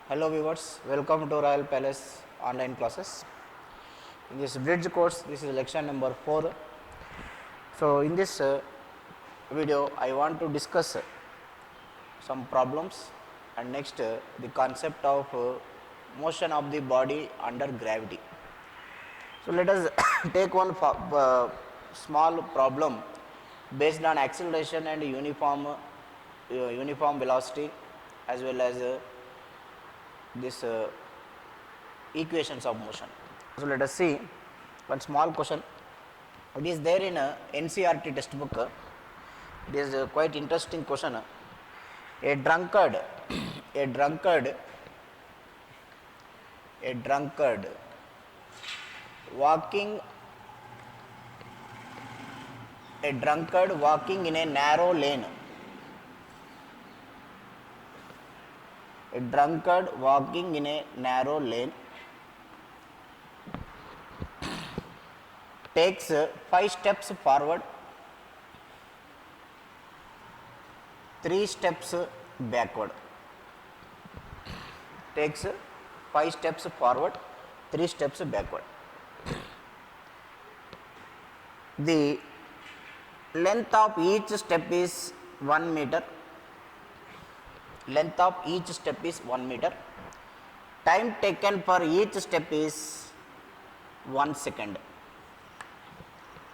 Hello viewers, welcome to Royal Palace online classes. In this bridge course, this is lecture number 4. So in this video, I want to discuss some problems and next the concept of motion of the body under gravity. So let us take one small problem based on acceleration and uniform velocity as well as this equations of motion. So let us see one small question. It is there in a NCERT textbook. It is a quite interesting question. A drunkard walking in a narrow lane. A drunkard walking in a narrow lane takes 5 steps forward, 3 steps backward. Takes 5 steps forward, 3 steps backward. The length of each step is 1 meter. Length of each step is 1 meter. Time taken for each step is 1 second.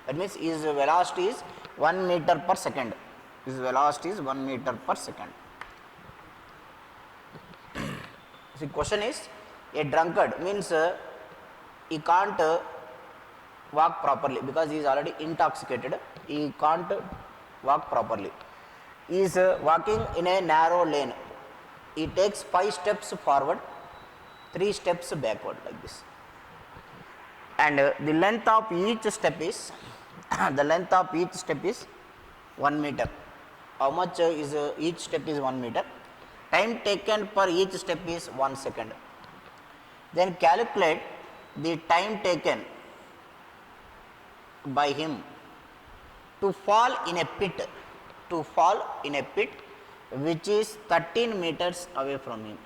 That means his velocity is 1 meter per second. His velocity is 1 meter per second. The question is, a drunkard means he can't walk properly because he is already intoxicated. He can't walk properly. He is walking in a narrow lane. He takes 5 steps forward, 3 steps backward like this. And the length of each step is 1 meter. How much is each step is 1 meter. Time taken per each step is 1 second. Then calculate the time taken by him to fall in a pit, which is 13 meters away from him.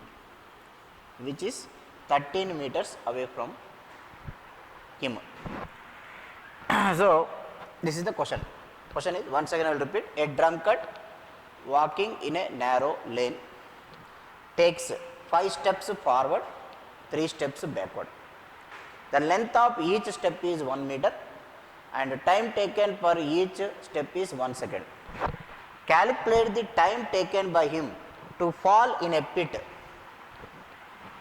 So this is the question. Question is, once again I will repeat, a drunkard walking in a narrow lane takes 5 steps forward, 3 steps backward. The length of each step is 1 meter and time taken for each step is 1 second. Calculate the time taken by him to fall in a pit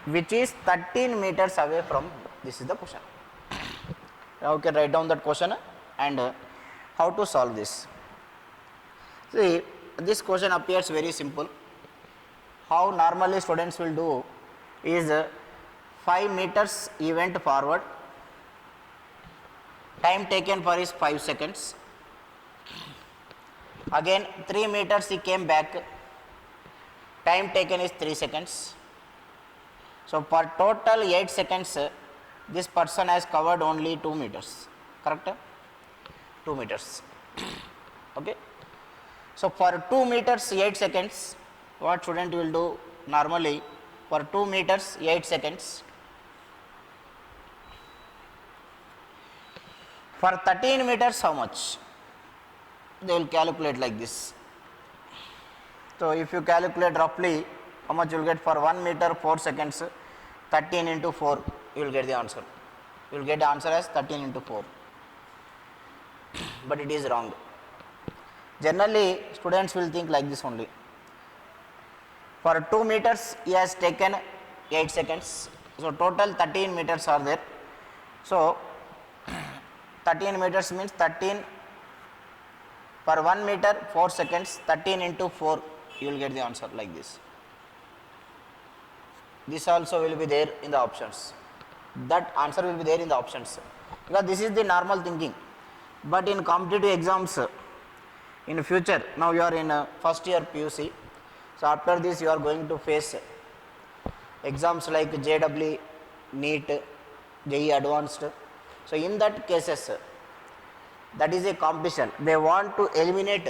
which is 13 meters away from him. This is the question. Now you can write down that question and how to solve this. See, this question appears very simple. How normally students will do is 5 meters he went forward, time taken for is 5 seconds. Again 3 meters he came back, time taken is 3 seconds. So for total 8 seconds this person has covered only 2 meters, correct? 2 meters. Okay. So for 2 meters 8 seconds, what student will do normally for 2 meters 8 seconds? For 13 meters how much? They will calculate like this. So if you calculate roughly how much you will get for 1 meter 4 seconds, 13 into 4 you will get the answer. You will get the answer as 13 into 4. But it is wrong. Generally students will think like this only. For 2 meters he has taken 8 seconds. So total 13 meters are there. So 13 meters means 13 for 1 meter 4 seconds, 13 into 4 you will get the answer like this. This also will be there in the options. That answer will be there in the options because this is the normal thinking. But in competitive exams in future, now you are in first year PUC. So after this you are going to face exams like JEE, NEET, JEE Advanced. So in that cases, that is a competition. They want to eliminate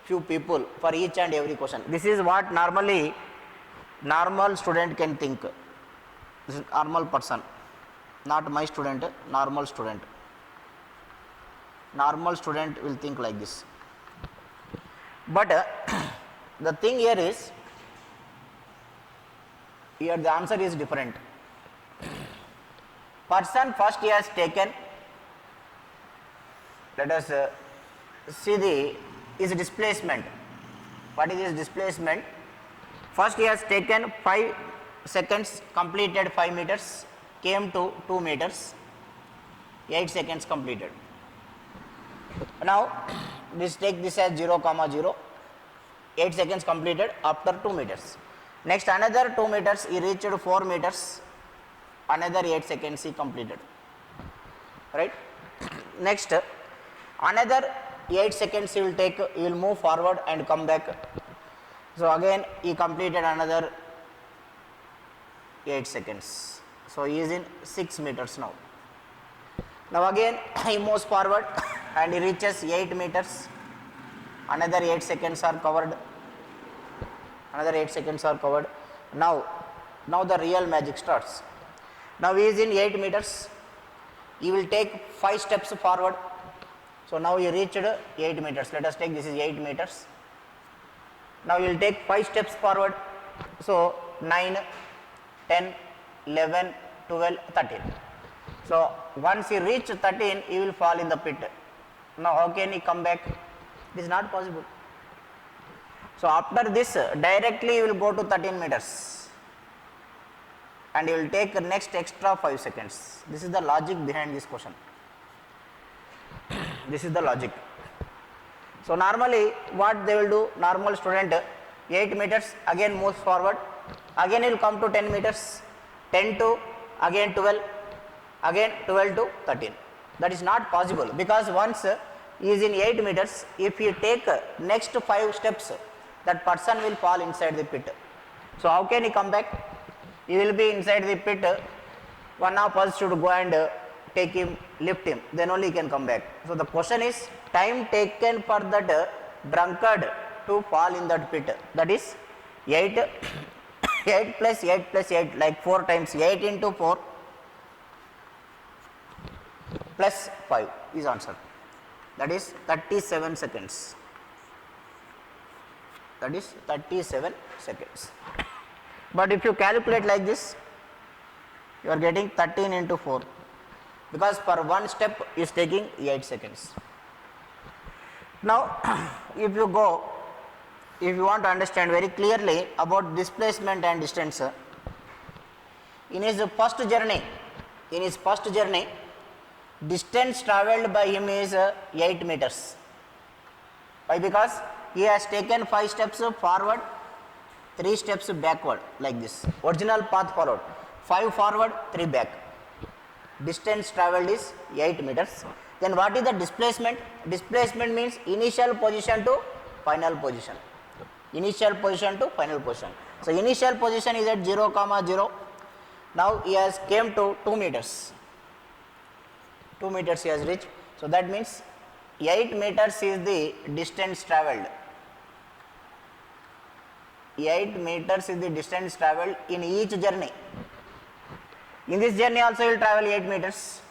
few people for each and every question. This is what normally Normal student can think. This is normal person, not my student, normal student. Normal student will think like this. But the thing here is, here the answer is different. Person first he has taken, let us see the is displacement. What is his displacement? First he has taken 5 seconds, completed 5 meters, came to 2 meters, 8 seconds completed. Now take this as 0, 0, 8 seconds completed after 2 meters. Next another 2 meters he reached 4 meters, another 8 seconds he completed, right. Next another 8 seconds he will take, he will move forward and come back. So again he completed another 8 seconds. So he is in 6 meters now. Now again he moves forward and he reaches 8 meters, another 8 seconds are covered, another 8 seconds are covered. Now the real magic starts. Now he is in 8 meters, he will take 5 steps forward. So now he reached 8 meters, let us take this is 8 meters. Now he will take 5 steps forward. So 9, 10, 11, 12, 13. So once he reach 13, he will fall in the pit. Now how can he come back? It is not possible. So after this directly he will go to 13 meters and he will take the next extra 5 seconds. This is the logic behind this question. This is the logic. So normally what they will do, normal student 8 meters again moves forward, again he will come to 10 meters, 10 to again 12, again 12 to 13. That is not possible, because once he is in 8 meters, if he take next 5 steps, that person will fall inside the pit. So how can he come back? He will be inside the pit, one of us should go and take him, lift him, then only he can come back. So the question is time taken for that drunkard to fall in that pit, that is 8, 8 plus 8 plus 8, like 4 times 8 into 4 plus 5 is answer, that is 37 seconds, that is 37 seconds. But if you calculate like this, you are getting 13 into 4, because per one step is taking 8 seconds. Now if you want to understand very clearly about displacement and distance, in his first journey, distance travelled by him is 8 meters. Why? Because he has taken 5 steps forward, 3 steps backward, like this. Original path followed, 5 forward, 3 back. Distance travelled is 8 meters. Then what is the displacement? Displacement means initial position to final position. Initial position to final position. So initial position is at 0, 0. Now he has came to 2 meters. 2 meters he has reached. So that means 8 meters is the distance travelled. 8 meters is the distance travelled in each journey. In this journey also he will travel 8 meters.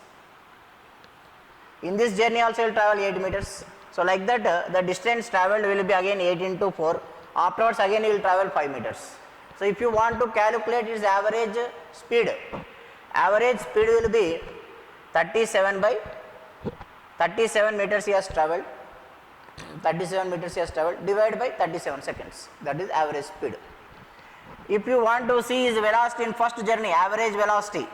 In this journey also he will travel 8 meters. So like that the distance travelled will be again 8 into 4. Afterwards again he will travel 5 meters. So if you want to calculate his average speed will be 37 by 37 meters he has travelled. 37 meters he has travelled divided by 37 seconds. That is average speed. If you want to see his velocity in first journey, average velocity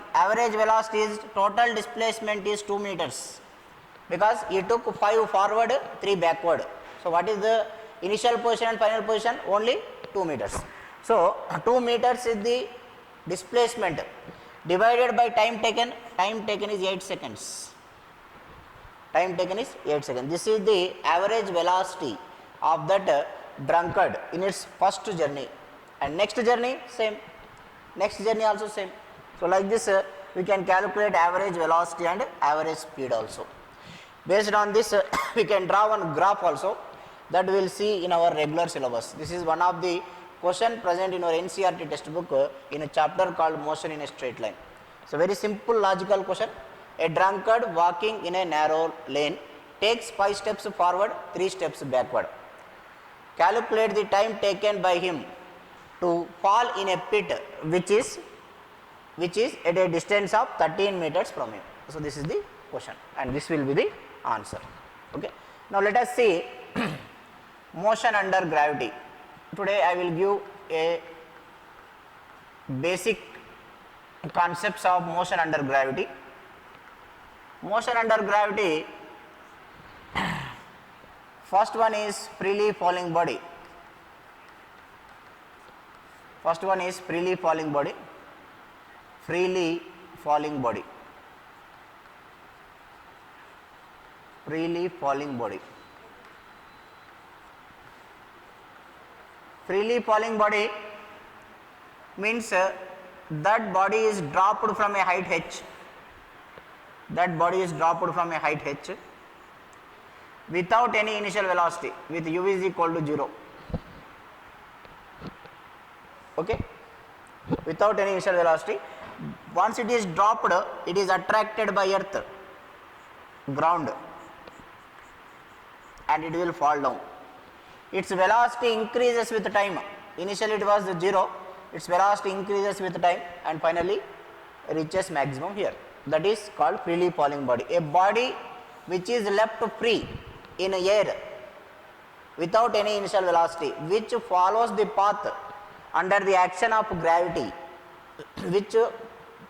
is total displacement is 2 meters, because he took 5 forward, 3 backward. So what is the initial position and final position? Only 2 meters. So 2 meters is the displacement divided by time taken is 8 seconds. Time taken is 8 seconds. This is the average velocity of that drunkard in its first journey. And next journey same, next journey also same. So like this we can calculate average velocity and average speed also. Based on this we can draw one graph also, that we will see in our regular syllabus. This is one of the question present in your NCERT textbook in a chapter called motion in a straight line. So very simple logical question. A drunkard walking in a narrow lane takes 5 steps forward, 3 steps backward. Calculate the time taken by him to fall in a pit which is at a distance of 13 meters from him. So this is the question and this will be the answer. Okay. Now let us see motion under gravity. Today I will give a basic concepts of motion under gravity. Motion under gravity, first one is freely falling body. First one is freely falling body. Freely falling body. Freely falling body. Freely falling body means that body is dropped from a height h. That body is dropped from a height h without any initial velocity with u is equal to 0. Okay, without any initial velocity. Once it is dropped, it is attracted by earth, ground, and it will fall down. Its velocity increases with time. Initially it was 0, its velocity increases with time and finally reaches maximum here. That is called freely falling body. A body which is left free in air without any initial velocity, which follows the path under the action of gravity, which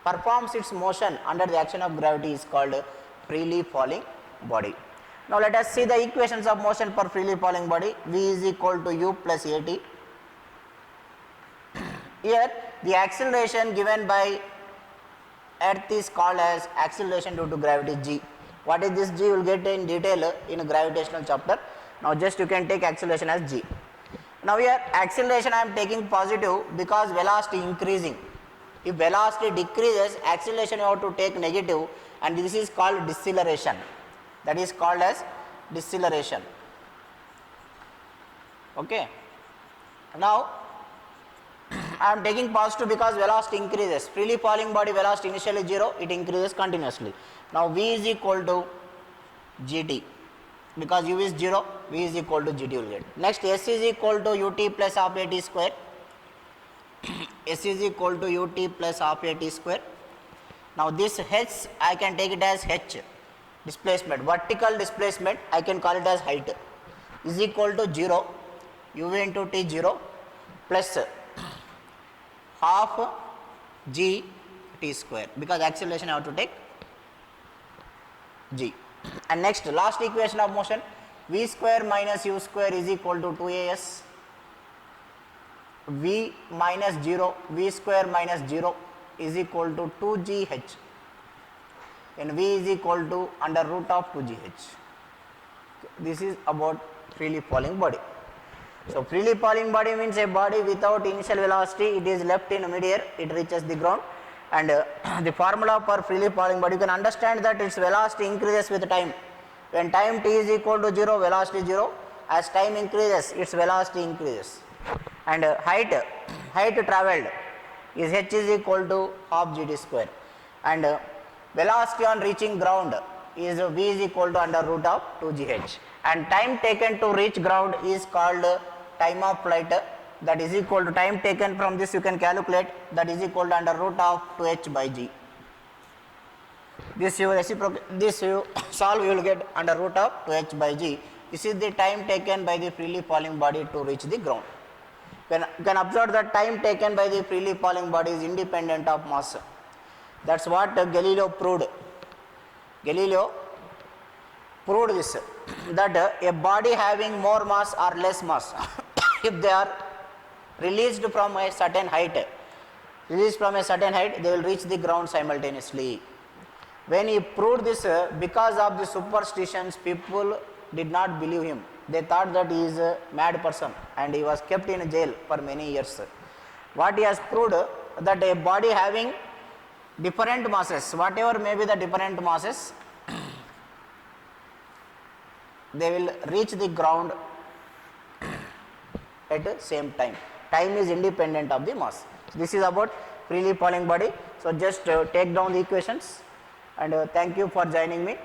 performs its motion under the action of gravity, is called freely falling body. Now let us see the equations of motion for freely falling body. V is equal to u plus at. Here the acceleration given by earth is called as acceleration due to gravity g. What is this g? You will get in detail in a gravitational chapter. Now just you can take acceleration as g. Now here acceleration I am taking positive because velocity increasing. If velocity decreases, acceleration you have to take negative, and this is called deceleration. That is called as deceleration. Okay. Now I am taking positive because velocity increases. Freely falling body velocity initially 0, it increases continuously. Now v is equal to gt. Because u is 0, v is equal to gt will get. Next s is equal to ut plus half at square. S is equal to ut plus half at square. Now this h I can take it as h, displacement, vertical displacement I can call it as height, is equal to 0, uv into t 0 plus half g t square, because acceleration I have to take g. And next last equation of motion, v square minus u square is equal to 2as, v minus 0, v square minus 0 is equal to 2gh, and v is equal to under root of 2gh. This is about freely falling body. So freely falling body means a body without initial velocity, it is left in midair, it reaches the ground, and the formula for freely falling body, you can understand that its velocity increases with time. When time t is equal to 0, velocity 0, as time increases its velocity increases, and height travelled is h is equal to half gt square, and velocity on reaching ground is v is equal to under root of 2gh, and time taken to reach ground is called time of flight, that is equal to time taken from this you can calculate, that is equal to under root of 2h by g. This you solve, you will get under root of 2h by g. This is the time taken by the freely falling body to reach the ground. You can observe that time taken by the freely falling body is independent of mass. That's what Galileo proved. Galileo proved this, that a body having more mass or less mass, if they are released from a certain height, they will reach the ground simultaneously. When he proved this, because of the superstitions, people did not believe him. They thought that he is a mad person, and he was kept in jail for many years. What he has proved, that a body having different masses, whatever may be the different masses, they will reach the ground at the same time. time is independent of the mass. So, this is about freely falling body. So, just take down the equations, and thank you for joining me.